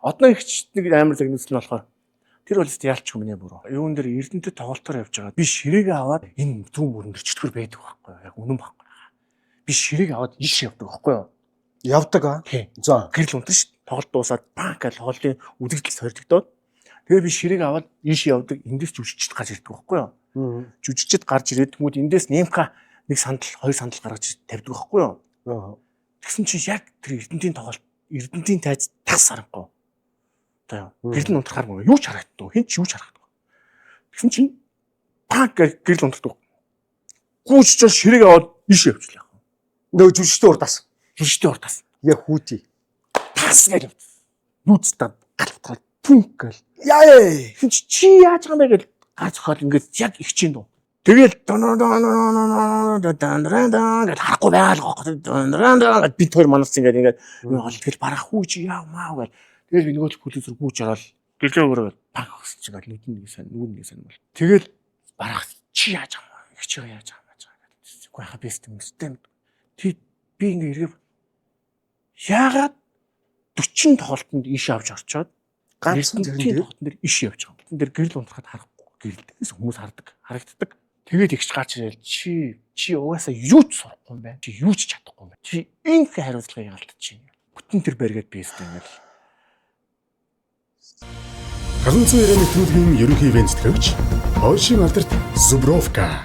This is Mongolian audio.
Одоо ихч нэг амар загнуулсан нь болохоор тэр бол ялч хүмүүний буруу. Юун дээр Эрдэнэтэд тоглолтоор явж байгаа. Би ширээгээ аваад энэ зүүн мөрөнд чөтгөр байдаг байхгүй юу? Яг үнэн байхгүй. Би ширээг аваад иш явдаг байхгүй юу? Явдаг аа. За гэрэл унтна шүү. Тоглолт дуусаад банк гал хооллын үзэгдэл сордогдоод тэгээ би ширээг аваад иш явдаг. Эндээс жүжигчд гарч ирдэг байхгүй юу? Жүжигчд гарч ирээд тэмүүд эндээс немка нэг сандал, хоёр сандал гаргаж тавьдаг байхгүй юу? Тэгсэн чинь яг тэр Эрдэнэтийн тоглолт Эрдэнэтийн тайз тас харахгүй. За гэрэл унтрахаар мөн юу ч харагддаг. Хин ч юу ч харагддаг. Тэгсэн чинь банк гэрэл унтдаг. Гүйж ширээг аваад иш явчихлаа. Нөгөө жүжигчдийн урдаас. Жүжигчдийн урдаас. Яг хүүти. Тас гэж явдаг. Нүүцтэй галтрал пүнк гэл. Яа. Чи яаж байгаа юм бэ гэж гарч хаад ингээд яг ихчийн дуу. Тэгэл гэж харахгүй байгаал бит хоёр манаас ингээд тэгэл барах хүү чи яа маа гэл. Тэгэл би нөгөө пүлис рүү гүйж ороод гэлээ өрөөл баг хөсч ингээд нүдэн нэг сайн бол. Тэгэл барах чи яаж байгаа юм. Их чи яаж байгаа гэж. Үгүй хаа бэст юм өстэй. Би ингээ иргэв. Яагаад 40 тоглолтод иш авч орчоод ганцхан зэрэг тоглолтын дээр иш явж байгаа. Тэн дээр гэрэл унтрахад харахгүй. Гэрэлдээс хүмүүс харагддаг. Тэгээд ихч гарч ирэл чи угаасаа юу ч сурахгүй юм байна. Чи юу ч чадахгүй юм байна. Чи инх хариуцлагыг алдчихэв. Бүтэн тэр барьгаад би өстэй ингээл. 1990 нэвтрүүлгийн ерөнхий ивент төгч Ойшин алдарт Зубровка